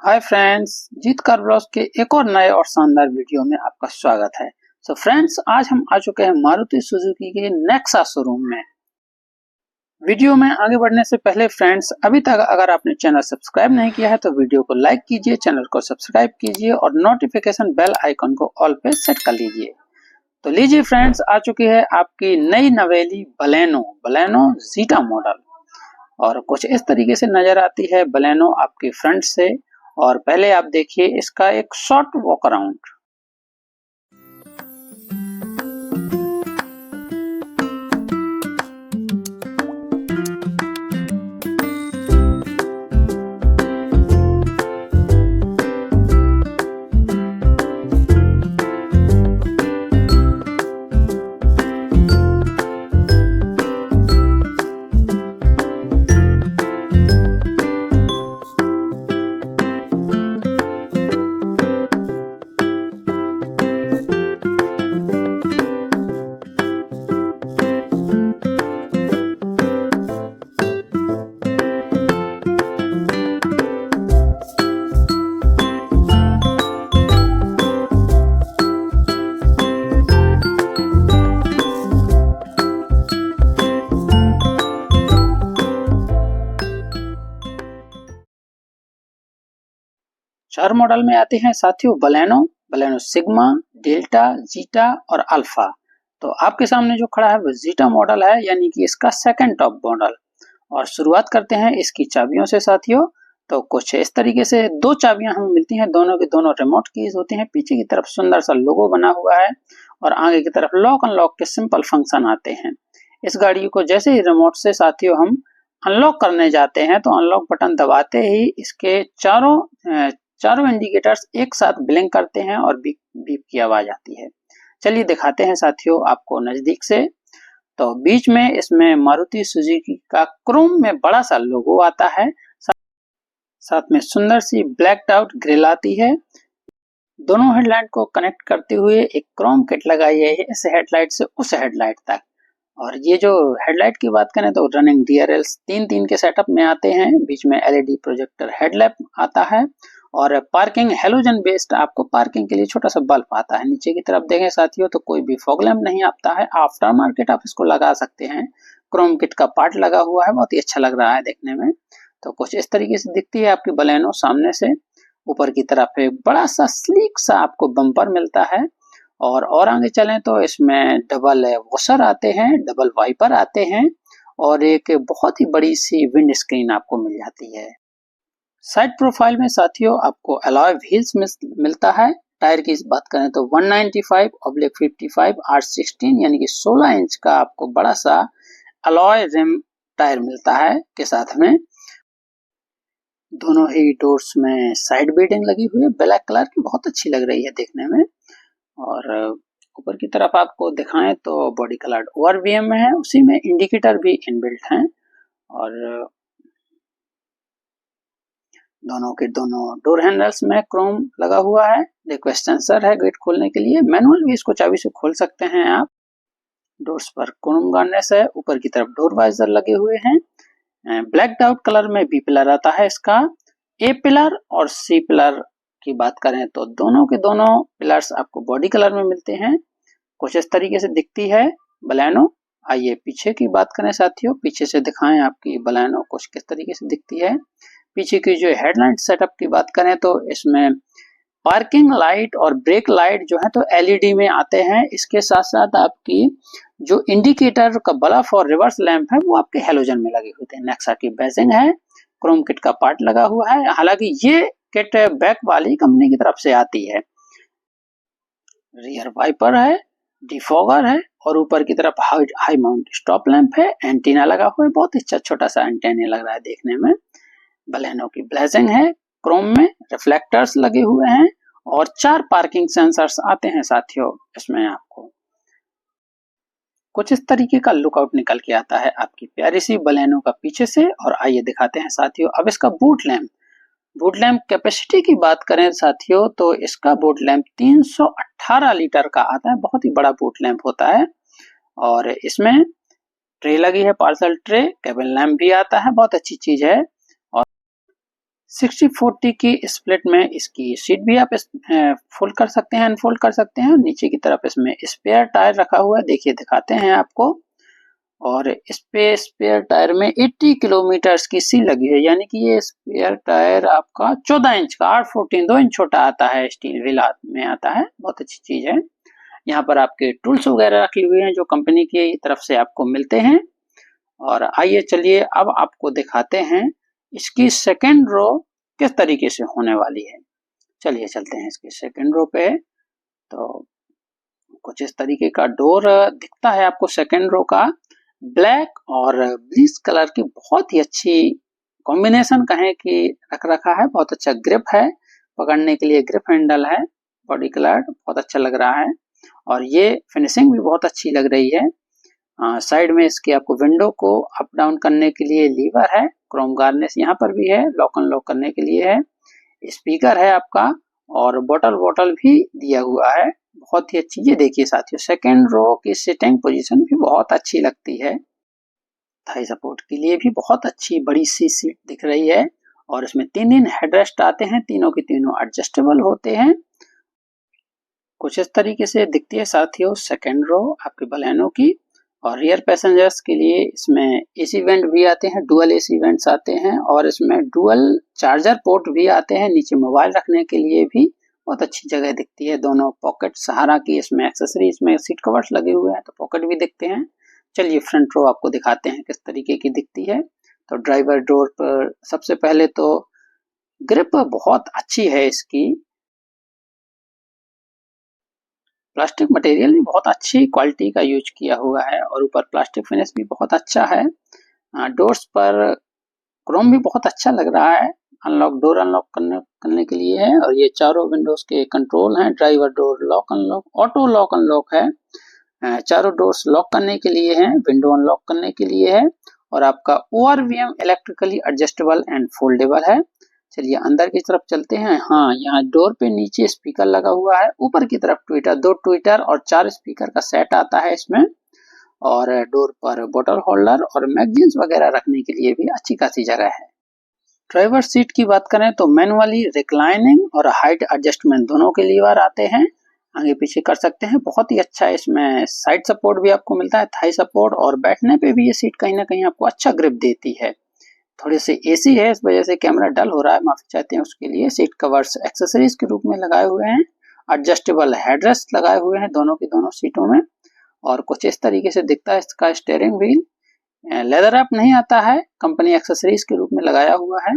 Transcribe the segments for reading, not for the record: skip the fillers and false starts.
Hi friends, जीत car blogs के एक और नए और शानदार वीडियो में आपका स्वागत है। सो फ्रेंड्स, आज हम आ चुके हैं मारुति सुजुकी के नेक्सा शोरूम में। वीडियो में आगे बढ़ने से पहले फ्रेंड्स, अभी तक अगर आपने चैनल सब्सक्राइब नहीं किया है तो वीडियो को लाइक कीजिए, चैनल को सब्सक्राइब कीजिए और नोटिफिकेशन बेल आइकन को ऑल पे सेट कर लीजिए। तो लीजिए फ्रेंड्स, आ चुकी है आपकी नई नवेली बलेनो जीटा मॉडल और कुछ इस तरीके से नजर आती है बलेनो आपकी फ्रंट से। और पहले आप देखिए इसका एक शॉर्ट वॉक अराउंड। चार मॉडल में आते हैं साथियों बलेनो सिग्मा, डेल्टा, जीटा और अल्फा। तो आपके सामने जो खड़ा है वो जीटा मॉडल है, यानी कि इसका सेकंड टॉप मॉडल। और शुरुआत करते हैं इसकी चाबियों से साथियों। तो कुछ इस तरीके से दो चाबियां हमें मिलती हैं, दोनों की दोनों रिमोट कीज होती हैं। पीछे की तरफ सुंदर सा लोगो बना हुआ है और आगे की तरफ लॉक अनलॉक के सिंपल फंक्शन आते हैं। इस गाड़ी को जैसे ही रिमोट से साथियों हम अनलॉक करने जाते हैं तो अनलॉक बटन दबाते ही इसके चारों इंडिकेटर्स एक साथ ब्लिंक करते हैं और बीप बीप की आवाज आती है। चलिए दिखाते हैं साथियों आपको नजदीक से। तो बीच में इसमें मारुति सुजुकी का क्रोम में बड़ा सा लोगो आता है, साथ में सुंदर सी ब्लैक्ड आउट ग्रिल आती है। दोनों हेडलाइट को कनेक्ट करते हुए एक क्रोम किट लगाई है इस हेडलाइट से उस हेडलाइट तक। और ये जो हेडलाइट की बात करें तो रनिंग DRLs तीन के सेटअप में आते हैं। बीच में LED प्रोजेक्टर हेडलैम्प आता है और पार्किंग हेलोजन बेस्ड आपको पार्किंग के लिए छोटा सा बल्ब आता है। नीचे की तरफ देखें साथियों तो कोई भी फॉग लैम्प नहीं आता है। आफ्टर मार्केट आप इसको लगा सकते हैं। क्रोम किट का पार्ट लगा हुआ है, बहुत ही अच्छा लग रहा है देखने में। तो कुछ इस तरीके से दिखती है आपकी बलेनो सामने से। ऊपर की तरफ एक बड़ा सा स्लीक सा आपको बम्पर मिलता है और आगे चलें तो इसमें डबल वॉशर आते हैं, डबल वाइपर आते हैं और एक बहुत ही बड़ी सी विंड स्क्रीन आपको मिल जाती है। साइड प्रोफाइल में साथियों आपको अलॉय व्हील्स मिलता है। टायर की बात करें तो 195/55 R16 यानी कि 16 इंच का आपको बड़ा सा अलॉय रिम टायर मिलता है के साथ में। दोनों ही डोर्स में साइड बीडिंग लगी हुई है, ब्लैक कलर की, बहुत अच्छी लग रही है देखने में। और ऊपर की तरफ आपको दिखाएं तो बॉडी कलर्ड ORVM में है, उसी में इंडिकेटर भी इनबिल्ट हैं। और दोनों के दोनों डोर हैंडल्स में क्रोम लगा हुआ है। रिक्वेस्ट सेंसर है गेट खोलने के लिए, मैनुअल भी इसको चाबी से खोल सकते हैं आप। डोर्स पर क्रोम गार्निश है, ऊपर की तरफ डोर वाइजर लगे हुए हैं। ब्लैक आउट कलर में B पिलर आता है इसका। A पिलर और C पिलर की बात करें तो दोनों के दोनों पिलर्स आपको बॉडी कलर में मिलते हैं। कुछ इस तरीके से दिखती है बलेनो। आइए पीछे की बात करें साथियों, पीछे से दिखाएं आपकी बलेनो कुछ किस तरीके से दिखती है। पीछे की जो हेडलाइट सेटअप की बात करें तो इसमें पार्किंग लाइट और ब्रेक लाइट जो है तो LED में आते हैं। इसके साथ साथ आपकी जो इंडिकेटर का बल्ब और रिवर्स लैंप है वो आपके हेलोजन में लगे होते हैं। नेक्सा की बैजिंग है, क्रोम किट का पार्ट लगा हुआ है। हालांकि ये किट बैक वाली कंपनी की तरफ से आती है। रियर वाइपर है, डिफॉगर है और ऊपर की तरफ हाई माउंट स्टॉप लैंप है। एंटीना लगा हुआ है, बहुत अच्छा छोटा सा एंटीना लग रहा है देखने में। बलेनो की ब्लेजिंग है, क्रोम में रिफ्लेक्टर्स लगे हुए हैं और 4 पार्किंग सेंसर्स आते हैं साथियों इसमें। आपको कुछ इस तरीके का लुकआउट निकल के आता है आपकी प्यारी सी बलेनो का पीछे से। और आइए दिखाते हैं साथियों अब इसका बूट लैंप कैपेसिटी की बात करें साथियों तो इसका बूट लैंप 318 लीटर का आता है, बहुत ही बड़ा बूट लैंप होता है। और इसमें ट्रे लगी है, पार्सल ट्रे, केबल लैंप भी आता है, बहुत अच्छी चीज है। 60-40 की स्प्लिट में इसकी सीट भी आप फोल्ड कर सकते हैं, अनफोल्ड कर सकते हैं। नीचे की तरफ इसमें स्पेयर टायर रखा हुआ है, देखिए दिखाते हैं आपको। और इस पे स्पेयर टायर में 80 किलोमीटर्स की सील लगी है, यानी कि ये स्पेयर टायर आपका 14 इंच का 8-14 2 इंच छोटा आता है, स्टील व्हील में आता है, बहुत अच्छी चीज है। यहाँ पर आपके टूल्स वगैरह रखे हुए हैं जो कंपनी की तरफ से आपको मिलते हैं। और आइए चलिए अब आपको दिखाते हैं इसकी सेकेंड रो किस तरीके से होने वाली है। चलिए चलते हैं इसकी सेकेंड रो पे। तो कुछ इस तरीके का डोर दिखता है आपको सेकेंड रो का। ब्लैक और ब्लैक कलर की बहुत ही अच्छी कॉम्बिनेशन कहें कि रख रखा है, बहुत अच्छा ग्रिप है, पकड़ने के लिए ग्रिप हैंडल है, बॉडी कलर बहुत अच्छा लग रहा है। और ये फिनिशिंग भी बहुत अच्छी लग रही है। साइड में इसके आपको विंडो को अप डाउन करने के लिए लीवर है, क्रोम गार्निश यहाँ पर भी है, लॉक अनलॉक करने के लिए है, स्पीकर है आपका, और बॉटल भी दिया हुआ है, बहुत ही अच्छी। ये देखिए साथियों, सेकेंड रो की सिटिंग पोजीशन भी बहुत अच्छी लगती है। थाई सपोर्ट के लिए भी बहुत अच्छी बड़ी सी सीट दिख रही है। और इसमें 3 हेडरेस्ट आते हैं, तीनों के तीनों एडजस्टेबल होते हैं। कुछ इस तरीके से दिखती है साथियों सेकेंड रो आपके बलेनो की। और रियर पैसेंजर्स के लिए इसमें एसी वेंट भी आते हैं, डुअल एसी वेंट्स आते हैं, और इसमें डुअल चार्जर पोर्ट भी आते हैं। नीचे मोबाइल रखने के लिए भी बहुत अच्छी जगह दिखती है। दोनों पॉकेट सहारा की इसमें एक्सेसरी, इसमें सीट कवर्स लगे हुए हैं तो पॉकेट भी दिखते हैं। चलिए फ्रंट रो आपको दिखाते हैं किस तरीके की दिखती है। तो ड्राइवर डोर पर सबसे पहले तो ग्रिप बहुत अच्छी है इसकी, प्लास्टिक मटेरियल भी बहुत अच्छी क्वालिटी का यूज किया हुआ है, और ऊपर प्लास्टिक फिनिश भी बहुत अच्छा है। डोर्स पर क्रोम भी बहुत अच्छा लग रहा है, अनलॉक डोर अनलॉक करने के लिए है। और ये चारों विंडोज के कंट्रोल हैं, driver door lock unlock, auto lock unlock है, चारों डोर्स लॉक करने के लिए है, विंडो अनलॉक करने के लिए है। और आपका ORVM electrically adjustable and foldable है। चलिए अंदर की तरफ चलते हैं। हाँ, यहाँ डोर पे नीचे स्पीकर लगा हुआ है, ऊपर की तरफ ट्विटर, 2 ट्विटर और 4 स्पीकर का सेट आता है इसमें। और डोर पर बोतल होल्डर और मैगजीन्स वगैरह रखने के लिए भी अच्छी खासी जगह है। ड्राइवर सीट की बात करें तो मैनुअली रिक्लाइनिंग और हाइट एडजस्टमेंट दोनों के लीवर आते हैं, आगे पीछे कर सकते हैं। बहुत ही अच्छा इसमें साइड सपोर्ट भी आपको मिलता है, थाई सपोर्ट, और बैठने पे भी ये सीट कहीं ना कहीं आपको अच्छा ग्रिप देती है। थोड़ी सी एसी है, इस वजह से कैमरा डल हो रहा है, माफी चाहते हैं उसके लिए। सीट कवर्स एक्सेसरीज के रूप में लगाए हुए हैं, एडजस्टेबल हेडरेस्ट लगाए हुए हैं दोनों की दोनों सीटों में। और कुछ इस तरीके से दिखता है इसका स्टीयरिंग व्हील, लेदर रैप नहीं आता है, कंपनी एक्सेसरीज के रूप में लगाया हुआ है।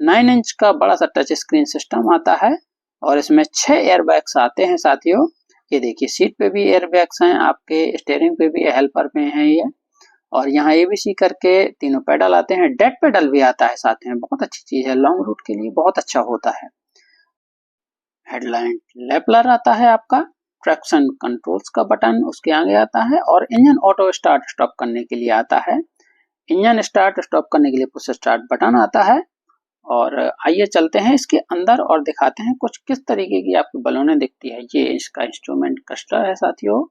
9 इंच का बड़ा सा टच स्क्रीन सिस्टम आता है, और इसमें 6 एयरबैग्स आते हैं साथियों। ये देखिए सीट पे भी एयरबैग्स हैं, आपके स्टीयरिंग पे भी, हेल्पर पे हैं ये। और यहाँ ABC करके तीनों पेडल आते हैं, डेड पेडल भी आता है साथ में, बहुत अच्छी चीज है, लॉन्ग रूट के लिए बहुत अच्छा होता है। हेडलाइट लेपलर आता है आपका, ट्रैक्शन कंट्रोल्स का बटन उसके आगे आता है, और इंजन ऑटो स्टार्ट स्टॉप करने के लिए आता है। इंजन स्टार्ट स्टॉप करने के लिए पुश स्टार्ट बटन आता है। और आइए चलते हैं इसके अंदर और दिखाते हैं कुछ किस तरीके की आपकी बलूनें दिखती है। ये इसका इंस्ट्रूमेंट क्लस्टर है साथियों।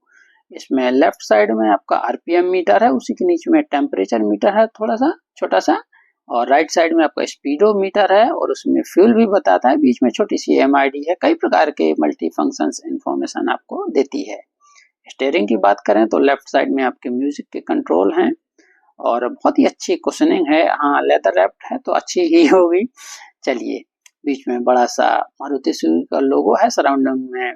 इसमें लेफ्ट साइड में आपका RPM मीटर है, उसी के नीचे में टेम्परेचर मीटर है थोड़ा सा छोटा सा, और राइट साइड में आपका स्पीडो मीटर है, और उसमें फ्यूल भी बताता है, बीच में छोटी सी MID है, कई प्रकार के मल्टी फंक्शंस इंफॉर्मेशन आपको देती है। स्टीयरिंग की बात करें तो लेफ्ट साइड में आपके म्यूजिक के कंट्रोल हैं, और बहुत ही अच्छी कुशनिंग है। हाँ, लेदर रैप्ड है तो अच्छी ही होगी। चलिए, बीच में बड़ा सा मारुति सुजुकी का लोगो है, सराउंडिंग में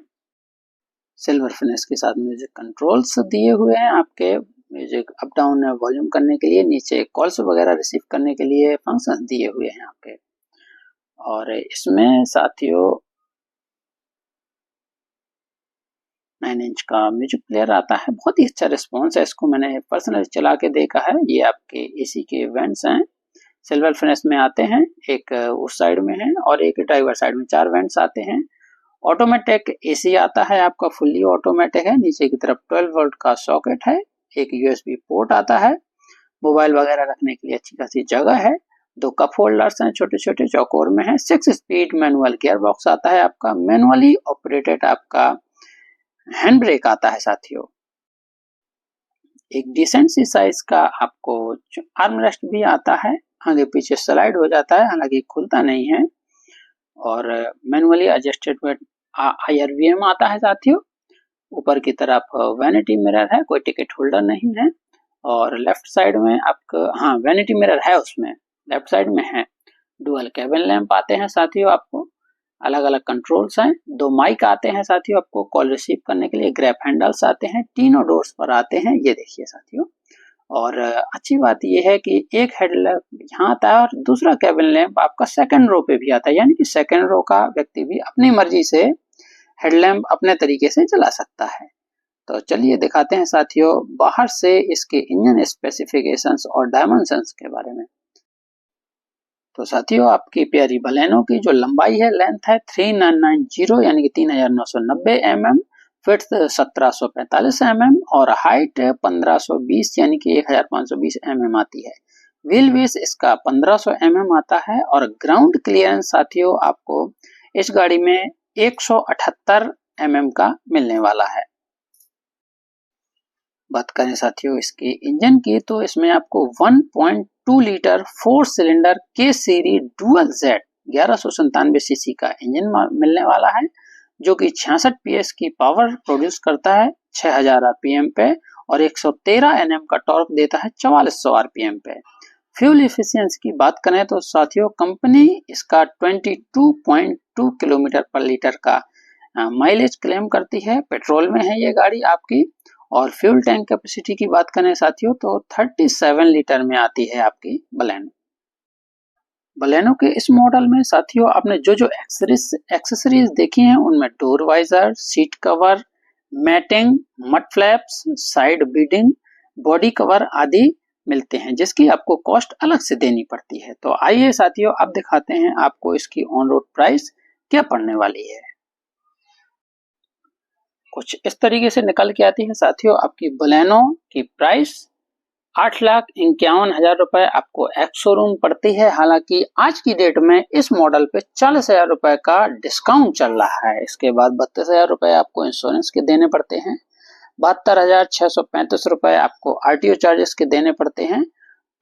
सिल्वर फिनिश के साथ म्यूजिक कंट्रोल्स दिए हुए हैं आपके, म्यूजिक अप डाउन वॉल्यूम करने के लिए, नीचे कॉल्स वगैरह रिसीव करने के लिए फंक्शंस दिए हुए हैं आपके। और इसमें साथियों 9 इंच का म्यूजिक प्लेयर आता है, बहुत ही अच्छा रिस्पॉन्स है, इसको मैंने पर्सनली चला के देखा है। ये आपके AC के वेंट्स हैं, सिल्वर फिनिश में आते हैं, एक उस साइड में है और एक ड्राइवर साइड में, 4 वेंट्स आते हैं। ऑटोमेटिक AC आता है आपका, फुल्ली ऑटोमेटिक है। नीचे की तरफ 12 वोल्ट का सॉकेट है, एक USB पोर्ट आता है, मोबाइल वगैरह रखने के लिए अच्छी खासी जगह है। 2 कप होल्डर्स हैं, छोटे छोटे चौकोर में है। 6 स्पीड मैनुअल गियर बॉक्स आता है आपका, मैनुअली ऑपरेटेड आपका हैंड ब्रेक आता है साथियों। एक डिसेंट सी साइज का आपको आर्म रेस्ट भी आता है, आगे पीछे स्लाइड हो जाता है, हालांकि खुलता नहीं है। और मैनुअली एडजस्टेड IRVM आता है साथियों। ऊपर की तरफ वैनिटी मिरर है, कोई टिकट होल्डर नहीं है। और लेफ्ट साइड में आपका वैनिटी मिरर है, उसमें लेफ्ट साइड में है। डुअल केबिन लैंप आते हैं साथियों, आपको अलग अलग कंट्रोल्स हैं। 2 माइक आते हैं साथियों, आपको कॉल रिसीव करने के लिए। ग्रैब हैंडल्स आते हैं, तीनों डोर्स पर आते हैं, ये देखिए साथियों। और अच्छी बात यह है कि एक हेडलैम्प यहाँ आता है और दूसरा केबिन लैंप आपका सेकंड रो पे भी आता है, यानी कि सेकंड रो का व्यक्ति भी अपनी मर्जी से हेडलैम्प अपने तरीके से चला सकता है। तो चलिए दिखाते हैं साथियों बाहर से इसके इंजन स्पेसिफिकेशंस और डायमेंशंस के बारे में। तो साथियों आपकी प्यारी बलेनो की जो लंबाई है, लेंथ है 3990 यानी कि 3990 mm, फिट 1745 mm और हाइट 1520 यानी कि 1520 mm आती है। व्हील बेस इसका 1500 mm आता है और ग्राउंड क्लियरेंस साथियों आपको इस गाड़ी में 178 mm का मिलने वाला है। बात करें साथियों इसके इंजन की, तो इसमें आपको 1.2 लीटर 4 सिलेंडर के सीरीज डुअल जेड 1197 सीसी का इंजन मिलने वाला है, जो कि 66 PS की पावर प्रोड्यूस करता है 6000 RPM पे और 113 Nm का टॉर्क देता है 4400 RPM पे। फ्यूल एफिशिएंसी की बात करें तो साथियों कंपनी इसका 22.2 किलोमीटर पर लीटर का माइलेज क्लेम करती है। पेट्रोल में है ये गाड़ी आपकी। और फ्यूल टैंक कैपेसिटी की बात करें साथियों तो 37 लीटर में आती है आपकी बलेनो। बलेनो के इस मॉडल में साथियों आपने जो जो एक्सेसरीज देखी हैं उनमें door visor, seat cover, matting, mud flaps, side beading, body cover आदि मिलते हैं, जिसकी आपको कॉस्ट अलग से देनी पड़ती है। तो आइए साथियों अब दिखाते हैं आपको इसकी ऑन रोड प्राइस क्या पड़ने वाली है। कुछ इस तरीके से निकल के आती है साथियों आपकी बलेनो की प्राइस 8,51,000 रुपए आपको एक्स शोरूम पड़ती है। हालांकि आज की डेट में इस मॉडल पे 40,000 रुपए का डिस्काउंट चल रहा है। इसके बाद 32,000 रुपए आपको इंश्योरेंस के देने पड़ते हैं, 72,635 रुपए आपको RTO चार्जेस के देने पड़ते हैं।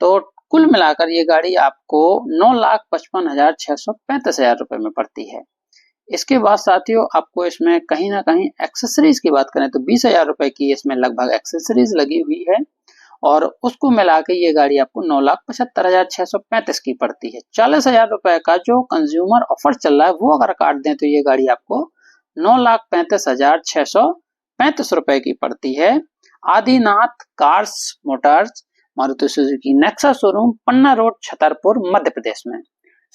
तो कुल मिलाकर ये गाड़ी आपको 9,55,635 रुपए में पड़ती है। इसके बाद साथियों आपको इसमें कहीं ना कहीं एक्सेसरीज की बात करें तो 20,000 रुपए की इसमें लगभग एक्सेसरीज लगी हुई है और उसको मिला के ये गाड़ी आपको 9,75,635 की पड़ती है। 40,000 रुपए का जो कंज्यूमर ऑफर चल रहा है वो अगर काट दें तो ये गाड़ी आपको 9,35,635 रुपए की पड़ती है। Adinath Cars Motors Maruti Suzuki Nexa showroom, Panna road, Chhatarpur, Madhya Pradesh में।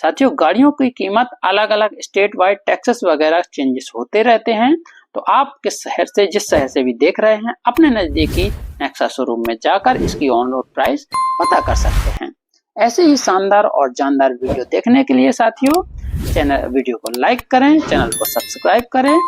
साथियों गाड़ियों की कीमत अलग अलग स्टेट वाइड टैक्सेस वगैरह चेंजेस होते रहते हैं, तो आप किस शहर से जिस शहर से भी देख रहे हैं अपने नजदीकी नेक्सा शोरूम में जाकर इसकी ऑन रोड प्राइस पता कर सकते हैं। ऐसे ही शानदार और जानदार वीडियो देखने के लिए साथियों वीडियो को लाइक करें, चैनल को सब्सक्राइब करें